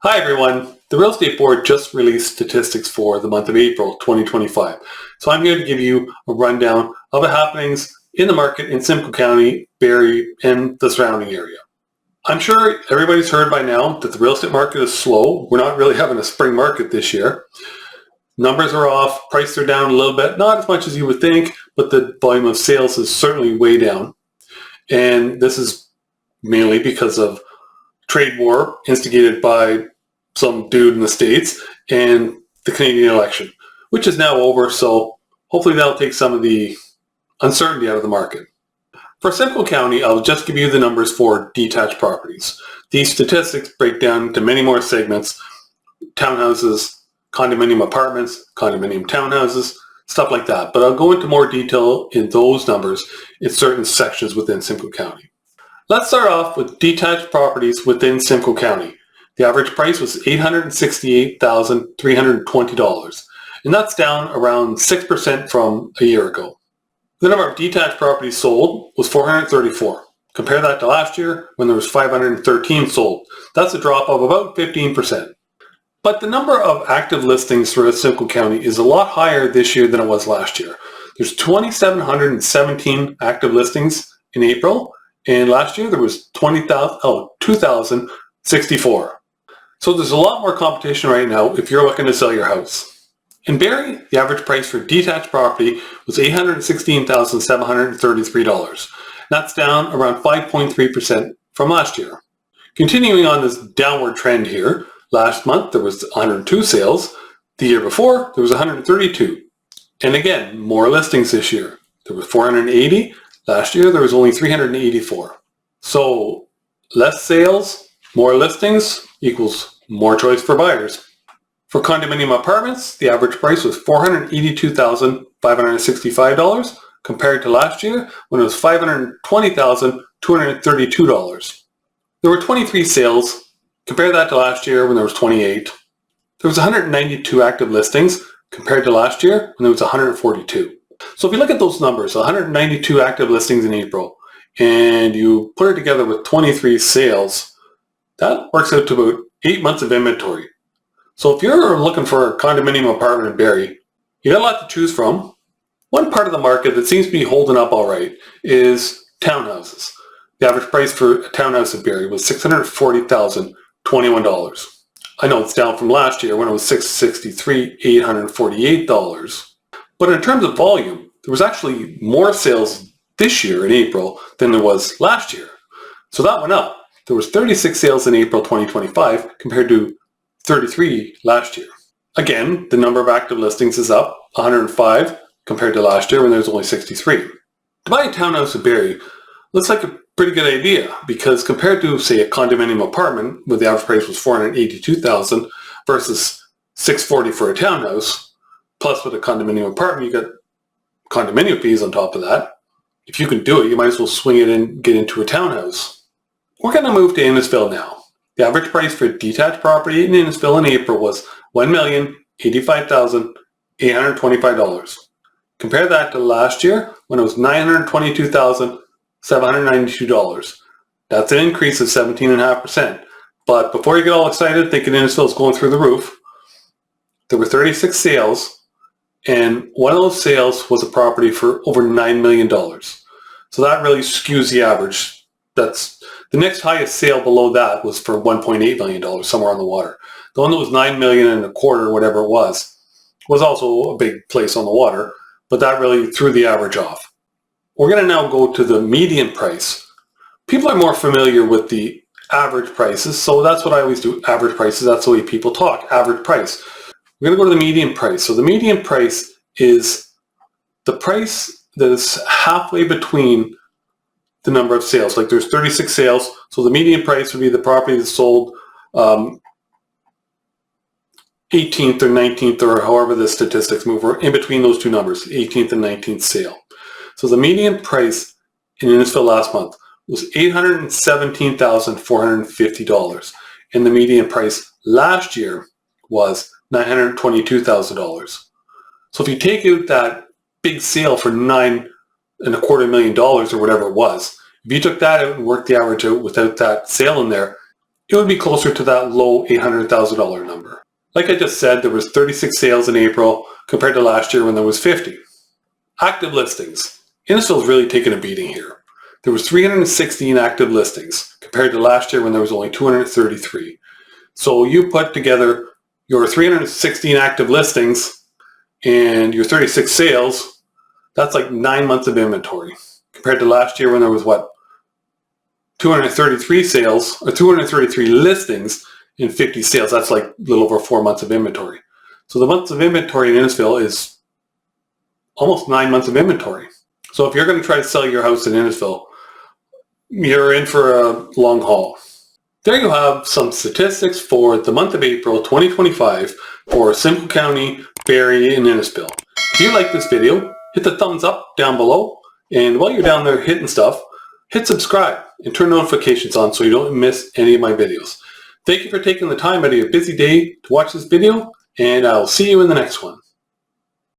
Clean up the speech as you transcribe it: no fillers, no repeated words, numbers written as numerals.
Hi everyone, the Real Estate Board just released statistics for the month of April 2025. So I'm here to give you a rundown of the happenings in the market in Simcoe County, Barrie, and the surrounding area. I'm sure everybody's heard by now that the real estate market is slow. We're not really having a spring market this year. Numbers are off, prices are down a little bit, not as much as you would think, but the volume of sales is certainly way down. And this is mainly because of trade war instigated by some dude in the States and the Canadian election, which is now over, so hopefully that'll take some of the uncertainty out of the market. For Simcoe County, I'll just give you the numbers for detached properties. These statistics break down into many more segments: townhouses, condominium apartments, condominium townhouses, stuff like that. But I'll go into more detail in those numbers in certain sections within Simcoe County. Let's start off with detached properties within Simcoe County. The average price was $868,320, and that's down around 6% from a year ago. The number of detached properties sold was 434. Compare that to last year when there was 513 sold. That's a drop of about 15%. But the number of active listings throughout Simcoe County is a lot higher this year than it was last year. There's 2,717 active listings in April, and last year there was 2,064. So there's a lot more competition right now if you're looking to sell your house. In Barrie, the average price for detached property was $816,733. That's down around 5.3% from last year. Continuing on this downward trend here, last month there was 102 sales. The year before there was 132. And again, more listings this year. There was 480. Last year there was only 384. So less sales, more listings equals more choice for buyers. For condominium apartments, the average price was $482,565 compared to last year when it was $520,232. There were 23 sales. Compare that to last year when there was 28. There was 192 active listings compared to last year when there was 142. So if you look at those numbers, 192 active listings in April, and you put it together with 23 sales, that works out to about 8 months of inventory. So if you're looking for a condominium apartment in Barrie, you got a lot to choose from. One part of the market that seems to be holding up all right is townhouses. The average price for a townhouse in Barrie was $640,021. I know it's down from last year when it was $663,848. But in terms of volume, there was actually more sales this year in April than there was last year. So that went up. There was 36 sales in April 2025 compared to 33 last year. Again, the number of active listings is up 105 compared to last year when there was only 63. To buy a townhouse in Barrie looks like a pretty good idea because compared to, say, a condominium apartment where the average price was $482,000 versus $640 for a townhouse, plus with a condominium apartment you got condominium fees on top of that. If you can do it, you might as well swing it and get into a townhouse. We're going to move to Innisfil now. The average price for a detached property in Innisfil in April was $1,085,825. Compare that to last year when it was $922,792. That's an increase of 17.5%. But before you get all excited thinking Innisfil is going through the roof, there were 36 sales, and one of those sales was a property for over $9 million. So that really skews the average. That's the next highest sale below that was for $1.8 million, somewhere on the water. The one that was $9 million and a quarter, whatever it was also a big place on the water, but that really threw the average off. We're going to now go to the median price. People are more familiar with the average prices, so that's what I always do, average prices. That's the way people talk, average price. We're going to go to the median price. So the median price is the price that is halfway between the number of sales. Like there's 36 sales, so the median price would be the property that's sold 18th or 19th or however the statistics move, or in between those two numbers, 18th and 19th sale. So the median price in Innisfil last month was $817,450, and the median price last year was $922,000. So if you take out that big sale for $9.25 million or whatever it was, if you took that out and worked the average out without that sale in there, it would be closer to that low $800,000 number. Like I just said, there was 36 sales in April compared to last year when there was 50. Active listings. Innisfil is really taking a beating here. There was 316 active listings compared to last year when there was only 233. So you put together your 316 active listings and your 36 sales, that's like 9 months of inventory compared to last year when there was 233 sales or 233 listings and 50 sales. That's like a little over 4 months of inventory. So the months of inventory in Innisfil is almost 9 months of inventory. So if you're going to try to sell your house in Innisfil, you're in for a long haul. There you have some statistics for the month of April 2025 for Simcoe County, Barrie, and Innisfil. If you like this video, hit the thumbs up down below, and while you're down there hitting stuff, hit subscribe and turn notifications on so you don't miss any of my videos. Thank you for taking the time out of your busy day to watch this video, and I'll see you in the next one.